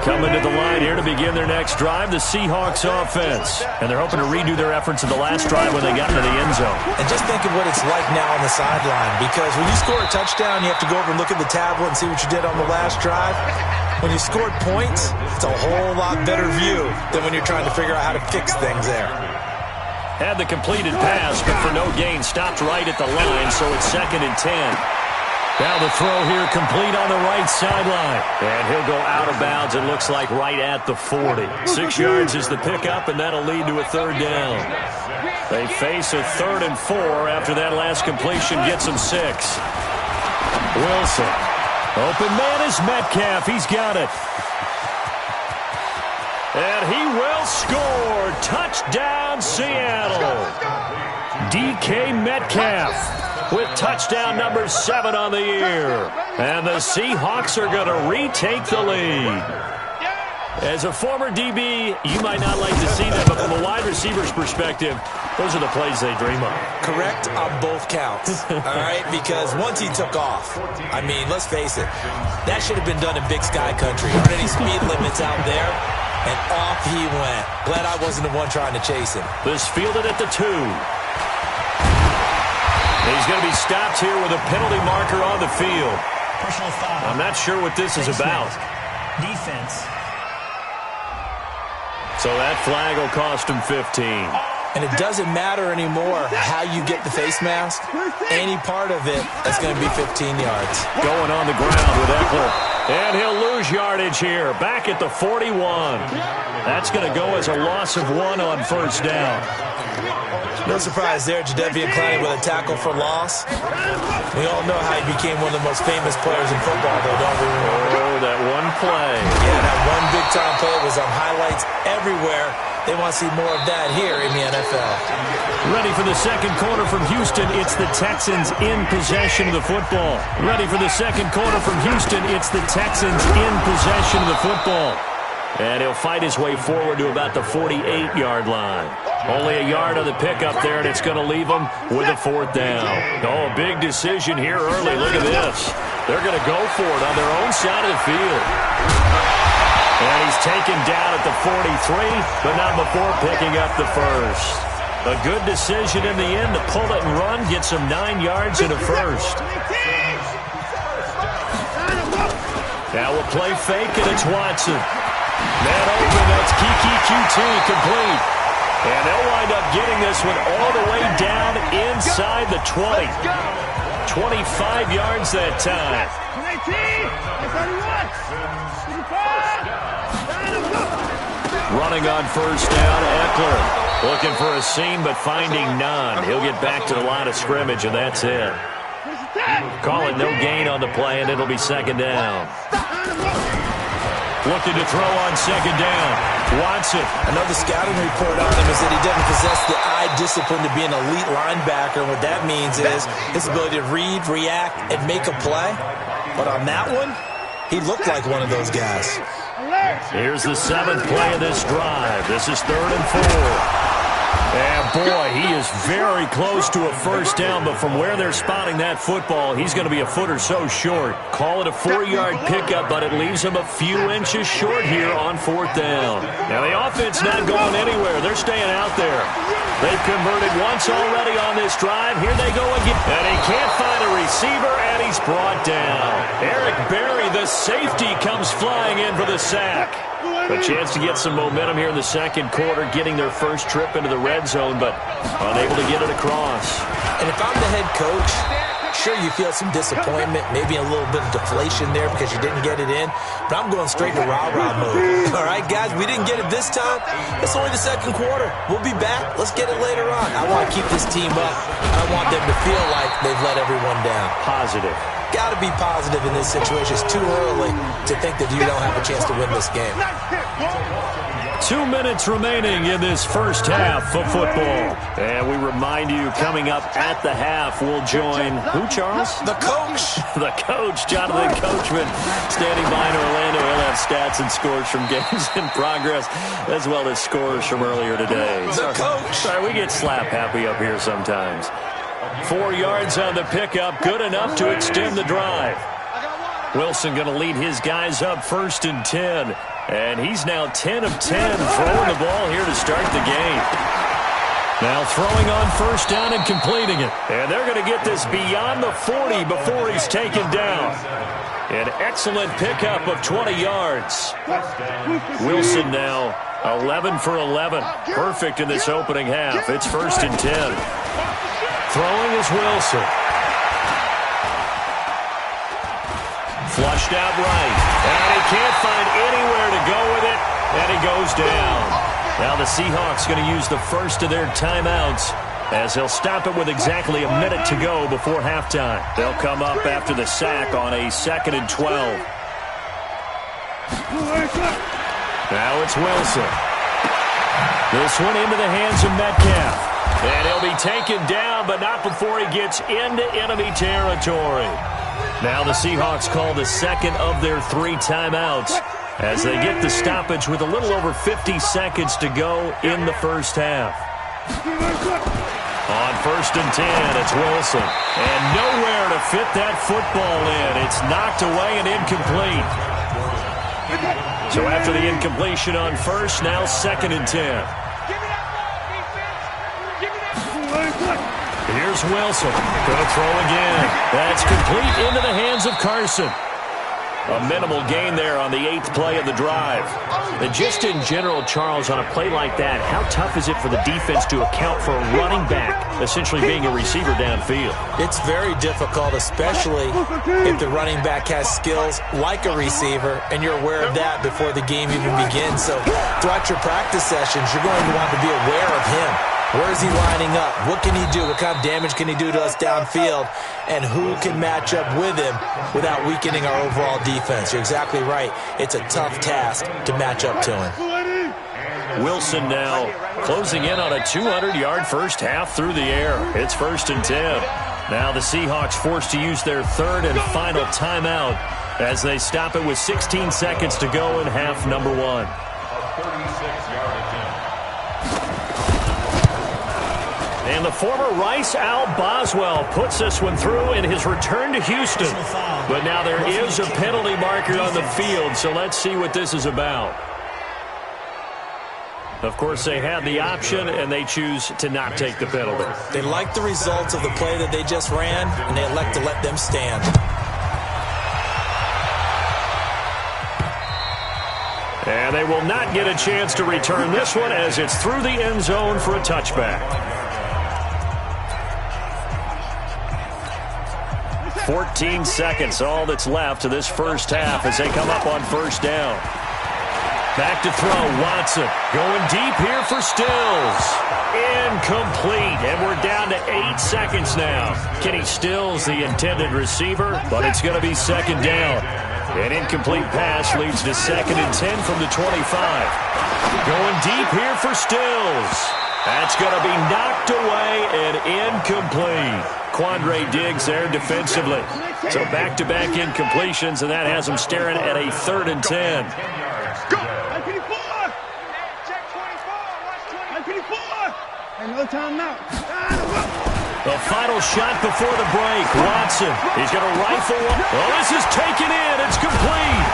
Coming to the line here to begin their next drive, the Seahawks offense. And they're hoping to redo their efforts in the last drive when they got into the end zone. And just think of what it's like now on the sideline, because when you score a touchdown, you have to go over and look at the tablet and see what you did on the last drive. When you scored points, it's a whole lot better view than when you're trying to figure out how to fix things there. Had the completed pass, but for no gain, stopped right at the line, so it's 2nd and 10. Now the throw here complete on the right sideline. And he'll go out of bounds, it looks like, right at the 40. 6 yards is the pickup, and that'll lead to a 3rd down. They face a 3rd and 4 after that last completion gets them 6. Wilson. Open man is Metcalf. He's got it. And he will score. Touchdown, Seattle. DK Metcalf. with touchdown number 7 on the year. And the Seahawks are going to retake the lead. As a former DB, you might not like to see that, but from a wide receiver's perspective, those are the plays they dream of. Correct on both counts, all right? Because once he took off, I mean, let's face it, that should have been done in Big Sky country. Aren't any speed limits out there? And off he went. Glad I wasn't the one trying to chase him. This fielded at the 2. He's going to be stopped here with a penalty marker on the field. Personal foul. I'm not sure what this is about. Defense. So that flag will cost him 15. And it doesn't matter anymore how you get the face mask. Any part of it is going to be 15 yards. Going on the ground with Eckler. And he'll lose yardage here. Back at the 41. That's going to go as a loss of 1 on first down. No surprise there, Jadeveon Clowney with a tackle for loss. We all know how he became one of the most famous players in football, though, don't we? Oh, that one play. Yeah, that one big-time play was on highlights everywhere. They want to see more of that here in the NFL. Ready for the second quarter from Houston. It's the Texans in possession of the football. Ready for the second quarter from Houston. It's the Texans in possession of the football. And he'll fight his way forward to about the 48-yard line. Only a yard on the pickup there, and it's going to leave him with a 4th down. Oh, big decision here early. Look at this. They're going to go for it on their own side of the field. And he's taken down at the 43, but not before picking up the first. A good decision in the end to pull it and run, get some 9 yards and a first. Now we'll play fake, and it's Watson. Man open, that's Kiki QT complete. And they'll wind up getting this one all the way down inside the 20. 25 yards that time. Running on first down, Eckler. Looking for a seam, but finding none. He'll get back to the line of scrimmage, and that's it. Call it no gain on the play, and it'll be second down. Looking to throw on second down. Watson. Another scouting report on him is that he doesn't possess the eye discipline to be an elite linebacker. And what that means is his ability to read, react, and make a play. But on that one, he looked like one of those guys. Here's the 7th play of this drive. This is 3rd and 4. And, boy, he is very close to a first down, but from where they're spotting that football, he's going to be a foot or so short. Call it a 4-yard pickup, but it leaves him a few inches short here on 4th down. Now, the offense not going anywhere. They're staying out there. They've converted once already on this drive. Here they go again. And he can't find a receiver, and he's brought down. Eric Berry, the safety, comes flying in for the sack. A chance to get some momentum here in the second quarter, getting their first trip into the red zone, but unable to get it across. And if I'm the head coach, sure you feel some disappointment, maybe a little bit of deflation there because you didn't get it in, but I'm going straight to rah-rah mode. All right, guys, we didn't get it this time. It's only the second quarter. We'll be back. Let's get it later on. I want to keep this team up. I want them to feel like they've let everyone down. Positive. Got to be positive in this situation. It's too early to think that you don't have a chance to win this game. 2 minutes remaining in this first half of football. And we remind you, coming up at the half, we'll join who, Charles? The coach. The coach, Jonathan Coachman, standing by in Orlando. He'll have stats and scores from games in progress, as well as scores from earlier today. The coach. Sorry, we get slap happy up here sometimes. 4 yards on the pickup, good enough to extend the drive. Wilson going to lead his guys up 1st and 10. And he's now 10 of 10 throwing the ball here to start the game. Now throwing on first down and completing it. And they're going to get this beyond the 40 before he's taken down. An excellent pickup of 20 yards. Wilson now 11 for 11. Perfect in this opening half. It's 1st and 10. Throwing is Wilson. Flushed out right. And he can't find anywhere to go with it. And he goes down. Now the Seahawks going to use the first of their timeouts as they'll stop it with exactly a minute to go before halftime. They'll come up after the sack on a 2nd and 12. Now it's Wilson. This one into the hands of Metcalf. And he'll be taken down, but not before he gets into enemy territory. Now the Seahawks call the second of their 3 timeouts as they get the stoppage with a little over 50 seconds to go in the first half. On 1st and 10, it's Wilson. And nowhere to fit that football in. It's knocked away and incomplete. So after the incompletion on 1st, now 2nd and 10. Here's Wilson. Going to throw again. That's complete into the hands of Carson. A minimal gain there on the 8th play of the drive. And just in general, Charles, on a play like that, how tough is it for the defense to account for a running back essentially being a receiver downfield? It's very difficult, especially if the running back has skills like a receiver, and you're aware of that before the game even begins. So throughout your practice sessions, you're going to want to be aware of him. Where is he lining up? What can he do? What kind of damage can he do to us downfield? And who can match up with him without weakening our overall defense? You're exactly right. It's a tough task to match up to him. Wilson now closing in on a 200-yard first half through the air. It's 1st and 10. Now the Seahawks forced to use their 3rd and final timeout as they stop it with 16 seconds to go in half number 1. And the former Rice Al Boswell puts this one through in his return to Houston. But now there is a penalty marker on the field, so let's see what this is about. Of course, they had the option, and they choose to not take the penalty. They like the results of the play that they just ran, and they elect to let them stand. And they will not get a chance to return this one as it's through the end zone for a touchback. 14 seconds, all that's left to this first half as they come up on 1st down. Back to throw, Watson going deep here for Stills. Incomplete, and we're down to 8 seconds now. Kenny Stills, the intended receiver, but it's going to be 2nd down. An incomplete pass leads to 2nd and 10 from the 25. Going deep here for Stills. That's going to be knocked away and incomplete. Quandre Diggs there defensively. So back-to-back incompletions, and that has them staring at a 3rd and 10. No timeout. The final shot before the break. Watson, he's going to rifle one. Oh, this is taken in. It's complete.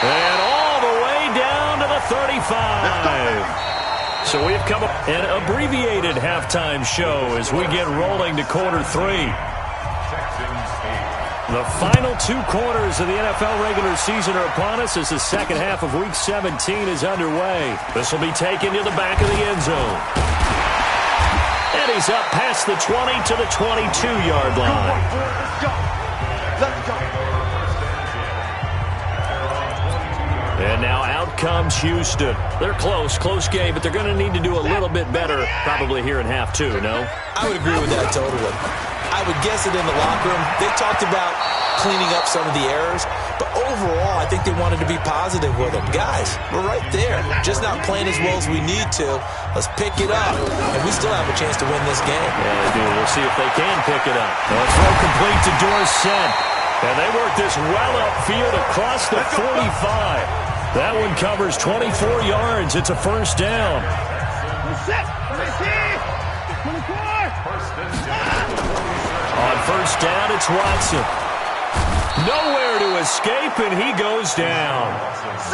And all the way down to the 35. So we've come up an abbreviated halftime show as we get rolling to quarter 3. The final 2 quarters of the NFL regular season are upon us as the second half of Week 17 is underway. This will be taken to the back of the end zone. And he's up past the 20 to the 22-yard line. And now out comes Houston. They're close game, but they're going to need to do a little bit better probably here in half 2, no? I would agree with that totally. I would guess it in the locker room. They talked about cleaning up some of the errors, but overall, I think they wanted to be positive with it. Guys, we're right there. Just not playing as well as we need to. Let's pick it up, and we still have a chance to win this game. Yeah, they do. We'll see if they can pick it up. A throw complete to Dorsett. And they work this well upfield across the 45. That one covers 24 yards. It's a 1st down. On 1st down, it's Watson. Nowhere to escape, and he goes down.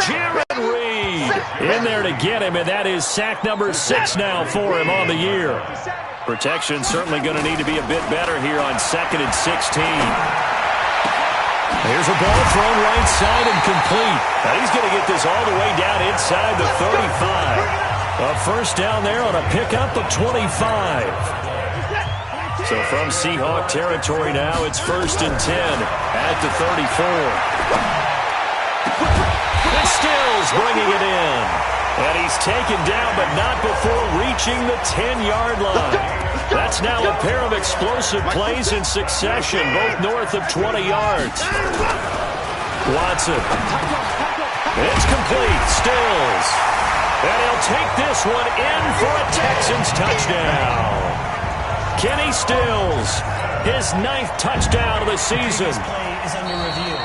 Jared Reed in there to get him, and that is sack number 6 now for him on the year. Protection certainly going to need to be a bit better here on 2nd and 16. Here's a ball thrown right side and complete. Now he's going to get this all the way down inside the 35. A 1st down there on a pickup of 25. So from Seahawk territory now, it's 1st and 10 at the 34. And Stills bringing it in. And he's taken down, but not before reaching the 10-yard line. That's now a pair of explosive plays in succession, both north of 20 yards. Watson. It's complete. Stills. And he'll take this one in for a Texans touchdown. Kenny Stills, his 9th touchdown of the season. This play is under review.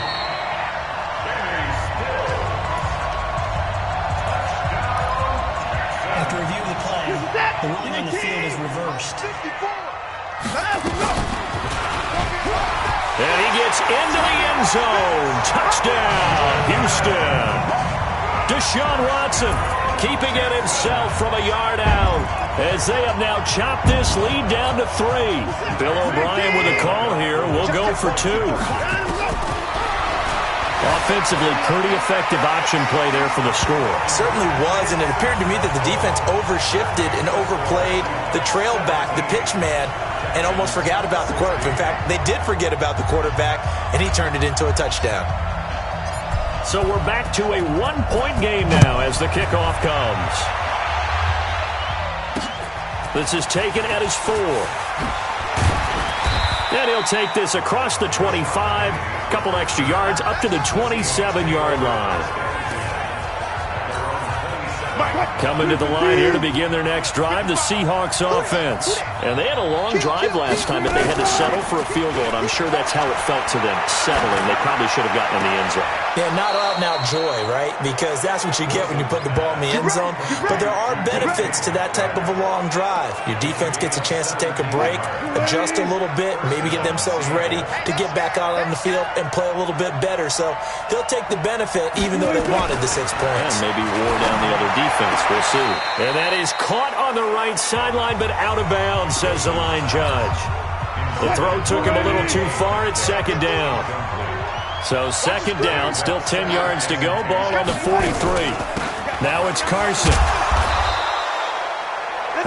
After review of the play, the ruling on the field is reversed. And he gets into the end zone. Touchdown, Houston. Deshaun Watson keeping it himself from a yard out as they have now chopped this lead down to 3. Bill O'Brien with a call here. We'll go for 2. Offensively, pretty effective option play there for the score. Certainly was, and it appeared to me that the defense overshifted and overplayed the trail back, the pitch man, and almost forgot about the quarterback. In fact, they did forget about the quarterback, and he turned it into a touchdown. So we're back to a 1-point game now as the kickoff comes. This is taken at his 4. And he'll take this across the 25, couple extra yards, up to the 27-yard line. Coming to the line here to begin their next drive, the Seahawks offense. And they had a long drive last time, but they had to settle for a field goal, and I'm sure that's how it felt to them, settling. They probably should have gotten in the end zone. Yeah, not out and out joy, right? Because that's what you get when you put the ball in the end zone. But there are benefits to that type of a long drive. Your defense gets a chance to take a break, adjust a little bit, maybe get themselves ready to get back out on the field and play a little bit better. So they'll take the benefit even though they wanted the 6 points. And maybe wore down the other defense. We'll see. And that is caught on the right sideline, but out of bounds, says the line judge. The throw took him a little too far. It's 2nd down. So 2nd down, still 10 yards to go. Ball on the 43. Now it's Carson.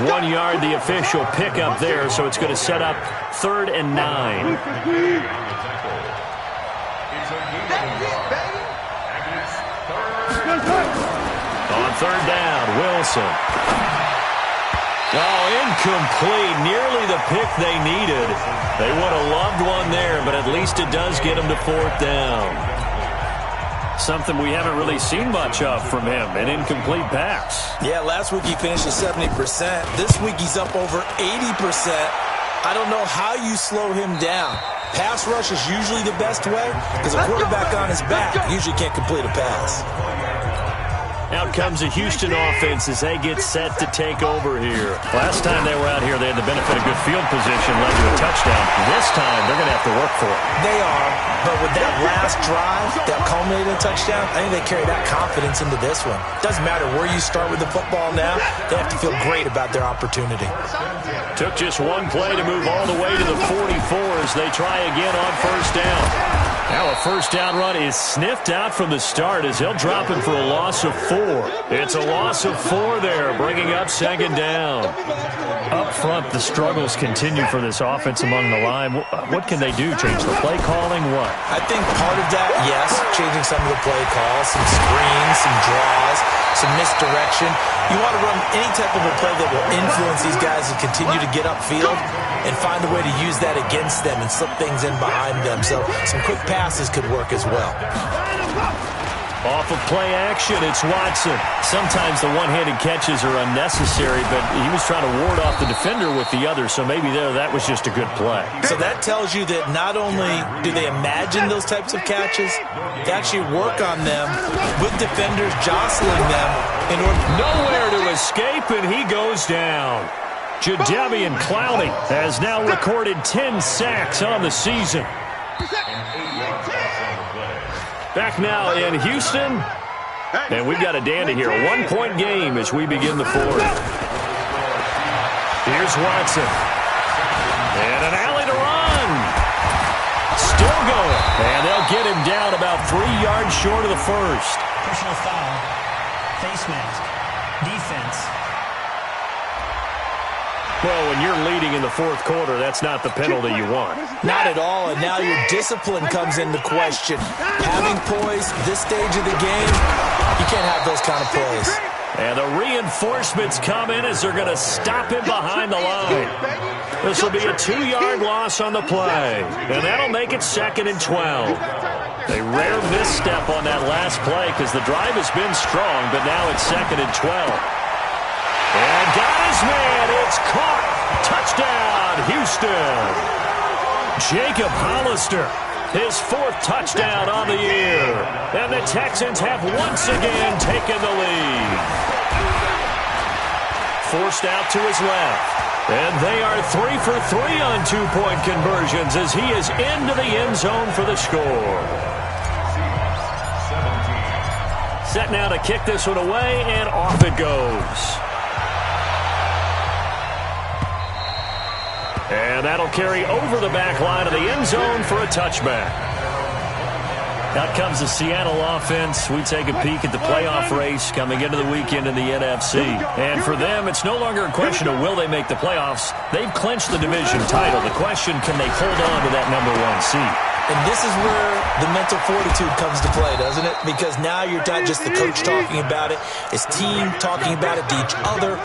1 yard, the official pickup there, so it's going to set up 3rd and 9. On 3rd down, Wilson. Oh, incomplete. Nearly the pick they needed. They would have loved one there, but at least it does get them to 4th down. Something we haven't really seen much of from him, an incomplete pass. Yeah, last week he finished at 70%. This week he's up over 80%. I don't know how you slow him down. Pass rush is usually the best way because a quarterback on his back usually can't complete a pass. Out comes the Houston offense as they get set to take over here. Last time they were out here, they had the benefit of good field position, led to a touchdown. This time, they're going to have to work for it. They are, but with that last drive that culminated in a touchdown, I think they carry that confidence into this one. Doesn't matter where you start with the football now, they have to feel great about their opportunity. Took just one play to move all the way to the 44 as they try again on 1st down. Now a 1st down run is sniffed out from the start as they'll drop him for a loss of 4. It's a loss of 4 there, bringing up 2nd down. Up front, the struggles continue for this offense among the line. What can they do? Change the play calling? What? I think part of that, yes, changing some of the play calls, some screens, some draws, some misdirection. You want to run any type of a play that will influence these guys to continue to get upfield and find a way to use that against them and slip things in behind them. So some quick passes could work as well. Off of play action, it's Watson. Sometimes the one-handed catches are unnecessary, but he was trying to ward off the defender with the other, so maybe that was just a good play. So that tells you that not only do they imagine those types of catches, they actually work on them with defenders jostling them in order. Nowhere to escape, and he goes down. Jadeveon Clowney has now recorded 10 sacks on the season. Back now in Houston, and we've got a dandy here. A 1-point game as we begin the 4th. Here's Watson. And an alley to run. Still going. And they'll get him down about 3 yards short of the 1st. Personal foul. Face mask. Defense. Well, when you're leading in the 4th quarter, that's not the penalty you want. Not at all, and now your discipline comes into question. Having poise this stage of the game, you can't have those kind of plays. And the reinforcements come in as they're going to him behind the line. This will be a 2-yard loss on the play, and that'll make it 2nd and 12. A rare misstep on that last play because the drive has been strong, but now it's 2nd and 12. And got his man. It's caught Touchdown, Houston. Jacob Hollister, his 4th touchdown on the year. And the Texans have once again taken the lead. Forced out to his left. And they are 3 for 3 on 2-point conversions as he is into the end zone for the score. Set now to kick this one away, and off it goes. And that'll carry over the back line of the end zone for a touchback. Out comes the Seattle offense. We take a peek at the playoff race coming into the weekend in the NFC. And for them, it's no longer a question of will they make the playoffs. They've clinched the division title. The question, can they hold on to that number 1 seed? And this is where the mental fortitude comes to play, doesn't it? Because now you're not just the coach talking about it. It's team talking about it to each other,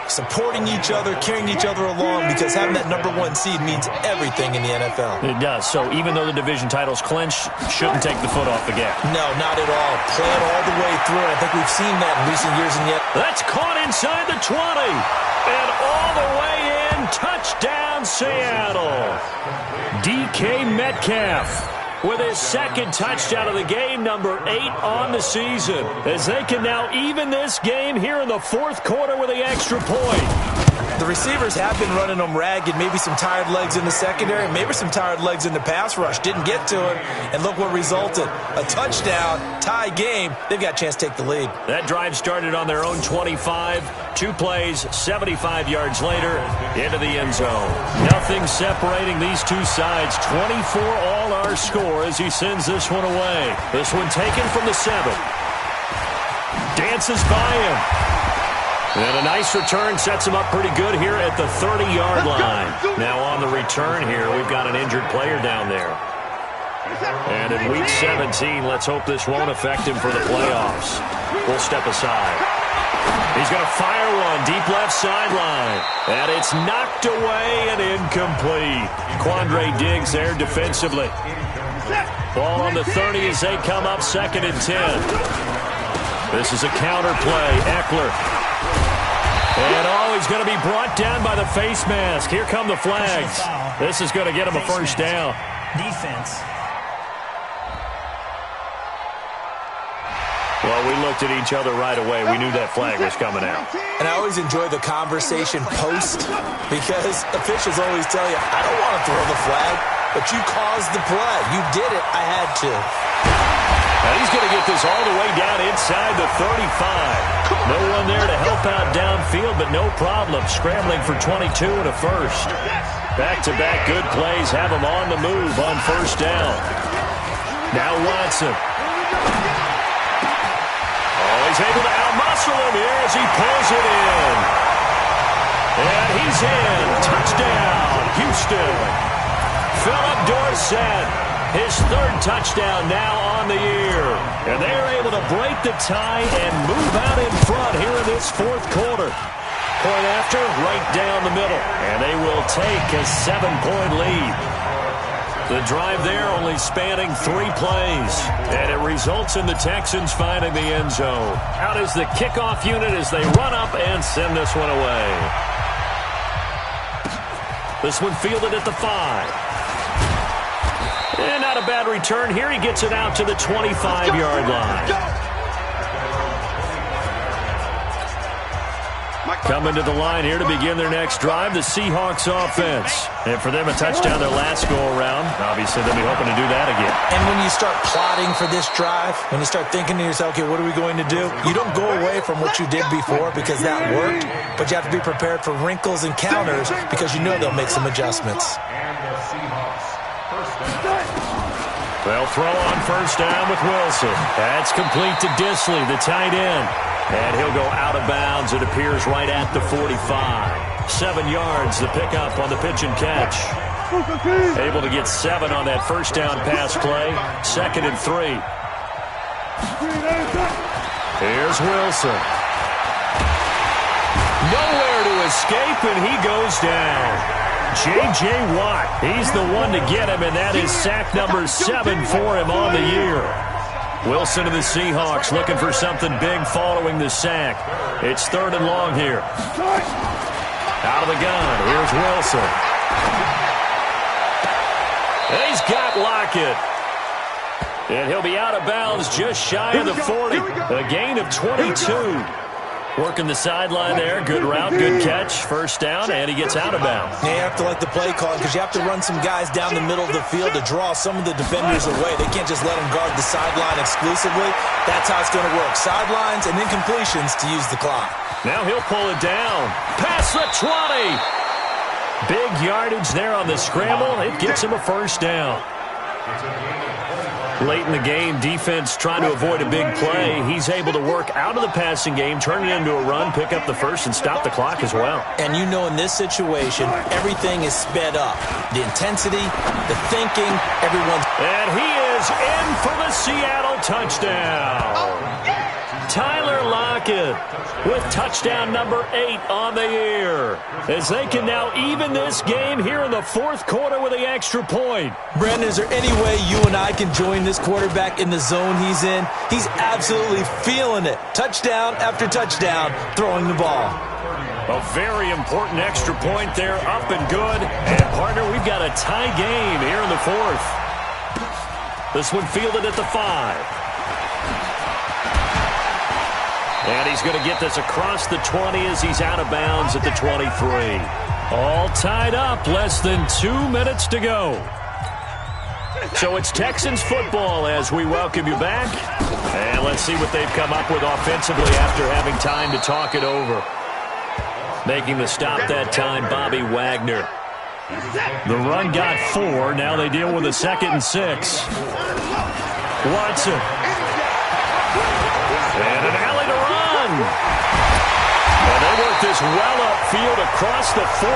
supporting each other, carrying each other along, because having that number 1 seed means everything in the NFL. It does. So even though the division title's clinched, shouldn't take the foot off the gas. No, not at all. Play it all the way through. I think we've seen that in recent years, and yet that's caught inside the 20. And all the way in. Touchdown, Seattle. DK Metcalf with his 2nd touchdown of the game, number 8 on the season, as they can now even this game here in the 4th quarter with the extra point. The receivers have been running them ragged. Maybe some tired legs in the secondary, maybe some tired legs in the pass rush. Didn't get to it, and look what resulted. A touchdown, tie game. They've got a chance to take the lead. That drive started on their own 25. 2 plays, 75 yards later, into the end zone. Nothing separating these two sides. 24 all our score as he sends this one away. This one taken from the 7. Dances by him. And a nice return sets him up pretty good here at the 30-yard line. Now on the return here, we've got an injured player down there. And in Week 17, let's hope this won't affect him for the playoffs. We'll step aside. He's going to fire one deep left sideline. And it's knocked away and incomplete. Quandre Diggs there defensively. Ball on the 30 as they come up 2nd and 10. This is a counter play. Eckler. And he's going to be brought down by the face mask. Here come the flags. This is going to get him a first down. Defense. Well, we looked at each other right away. We knew that flag was coming out. And I always enjoy the conversation post because officials always tell you, I don't want to throw the flag, but you caused the play. You did it. I had to. Now he's going to get this all the way down inside the 35. No one there to help out downfield, but no problem. Scrambling for 22 and a first. Back-to-back good plays have him on the move on first down. Now Watson. He's able to out-muscle him here as he pulls it in. And he's in. Touchdown, Houston. Philip Dorsett, his 3rd touchdown now on the year. And they're able to break the tie and move out in front here in this 4th quarter. Point after, right down the middle. And they will take a 7-point lead. The drive there only spanning 3 plays, and it results in the Texans finding the end zone. Out is the kickoff unit as they run up and send this one away. This one fielded at the 5. And not a bad return here. He gets it out to the 25-yard line. Coming to the line here to begin their next drive, the Seahawks offense. And for them, a touchdown their last go-around. Obviously, they'll be hoping to do that again. And when you start plotting for this drive, when you start thinking to yourself, okay, what are we going to do? You don't go away from what you did before because that worked, but you have to be prepared for wrinkles and counters because you know they'll make some adjustments. They'll throw on first down with Wilson. That's complete to Disley, the tight end. And he'll go out of bounds, it appears, right at the 45. 7 yards, the pickup on the pitch and catch. Able to get 7 on that first down pass play. 2nd and 3. Here's Wilson. Nowhere to escape, and he goes down. J.J. Watt, he's the one to get him, and that is sack number 7 for him on the year. Wilson and the Seahawks looking for something big following the sack. It's 3rd and long here. Out of the gun, here's Wilson. He's got Lockett. And he'll be out of bounds just shy of the 40. A gain of 22. Working the sideline there. Good route, good catch. First down, and he gets out of bounds. You have to like the play call because you have to run some guys down the middle of the field to draw some of the defenders away. They can't just let them guard the sideline exclusively. That's how it's going to work. Sidelines and incompletions to use the clock. Now he'll pull it down. Past the 20. Big yardage there on the scramble. It gets him a first down. Late in the game, defense trying to avoid a big play. He's able to work out of the passing game, turn it into a run, pick up the first, and stop the clock as well. And you know in this situation, everything is sped up. The intensity, the thinking, everyone's... And he is in for the Seattle touchdown. Tyler Lockett with touchdown number 8 on the year. As they can now even this game here in the fourth quarter with the extra point. Brandon, is there any way you and I can join this quarterback in the zone he's in? He's absolutely feeling it. Touchdown after touchdown, throwing the ball. A very important extra point there, up and good. And, partner, we've got a tie game here in the fourth. This one fielded at the 5. And he's going to get this across the 20 as he's out of bounds at the 23. All tied up, less than 2 minutes to go. So it's Texans football as we welcome you back. And let's see what they've come up with offensively after having time to talk it over. Making the stop that time, Bobby Wagner. The run got 4. Now they deal with a 2nd and 6. Watson. And an alley to run. And they work this well upfield across the 45.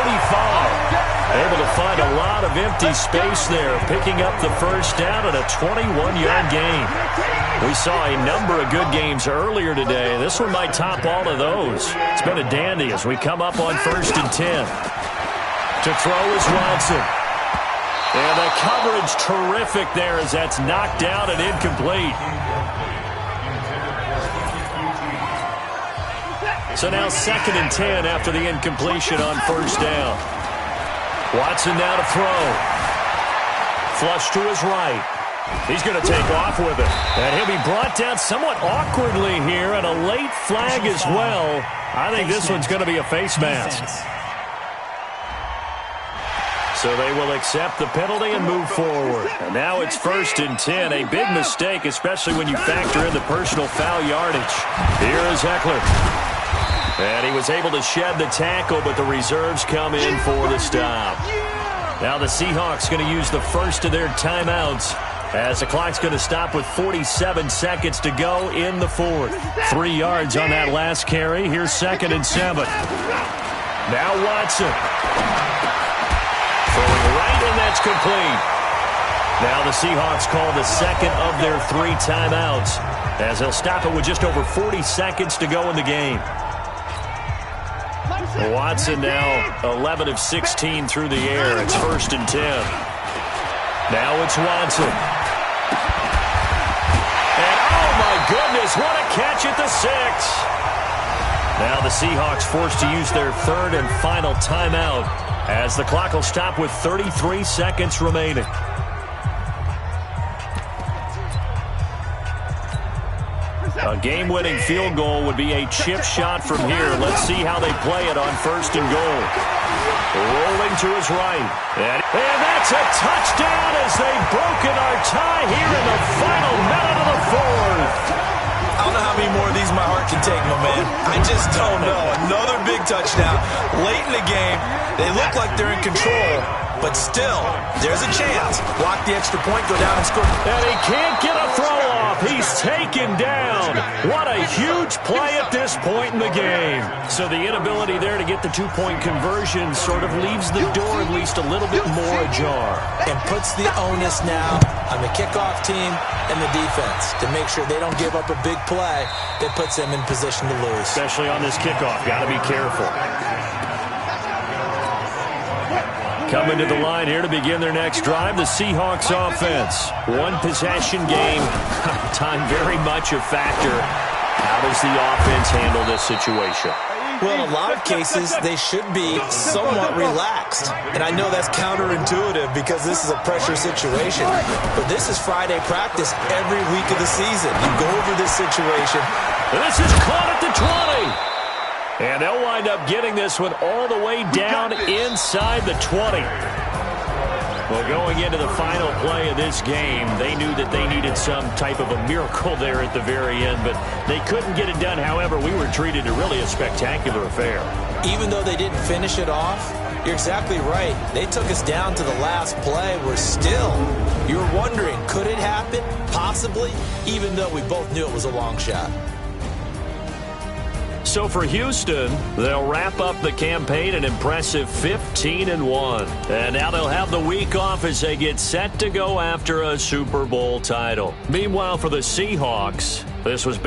Able to find a lot of empty space there, picking up the first down at a 21-yard gain. We saw a number of good games earlier today. This one might top all of those. It's been a dandy as we come up on 1st and 10. To throw is Watson. And the coverage terrific there as that's knocked down and incomplete. So now 2nd and 10 after the incompletion on first down. Watson now to throw. Flush to his right. He's going to take off with it. And he'll be brought down somewhat awkwardly here, and a late flag as well. I think this one's going to be a face mask. So they will accept the penalty and move forward. And now it's 1st and 10. A big mistake, especially when you factor in the personal foul yardage. Here is Eckler. And he was able to shed the tackle, but the reserves come in for the stop. Now the Seahawks going to use the first of their timeouts as the clock's going to stop with 47 seconds to go in the fourth. 3 yards on that last carry. Here's 2nd and 7. Now Watson. Throwing right, and that's complete. Now the Seahawks call the second of their 3 timeouts as they'll stop it with just over 40 seconds to go in the game. Watson now 11 of 16 through the air. It's 1st and 10. Now it's Watson. And oh my goodness, what a catch at the 6. Now the Seahawks forced to use their 3rd and final timeout as the clock will stop with 33 seconds remaining. A game-winning field goal would be a chip shot from here. Let's see how they play it on 1st and goal. Rolling to his right. And that's a touchdown as they've broken our tie here in the final minute of the fourth. I don't know how many more of these my heart can take, my man. I just don't know. Another big touchdown. Late in the game, they look like they're in control, but still, there's a chance. Block the extra point, go down and score. And he can't get a throw off. He's taken down. What a huge play at this point in the game. So the inability there to get the 2-point conversion sort of leaves the door at least a little bit more ajar. And puts the onus now on the kickoff team and the defense to make sure they don't give up a big play that puts them in position to lose. Especially on this kickoff. Got to be careful. Coming to the line here to begin their next drive, the Seahawks offense. 1 possession game. Time very much a factor. How does the offense handle this situation? Well, in a lot of cases, they should be somewhat relaxed. And I know that's counterintuitive because this is a pressure situation. But this is Friday practice every week of the season. You go over this situation. This is caught at the 20. And they'll wind up getting this one all the way down inside the 20. Well, going into the final play of this game, they knew that they needed some type of a miracle there at the very end, but they couldn't get it done. However, we were treated to really a spectacular affair. Even though they didn't finish it off, you're exactly right. They took us down to the last play. We're still, you're wondering, could it happen? Possibly, even though we both knew it was a long shot. So for Houston, they'll wrap up the campaign an impressive 15-1. And now they'll have the week off as they get set to go after a Super Bowl title. Meanwhile, for the Seahawks, this was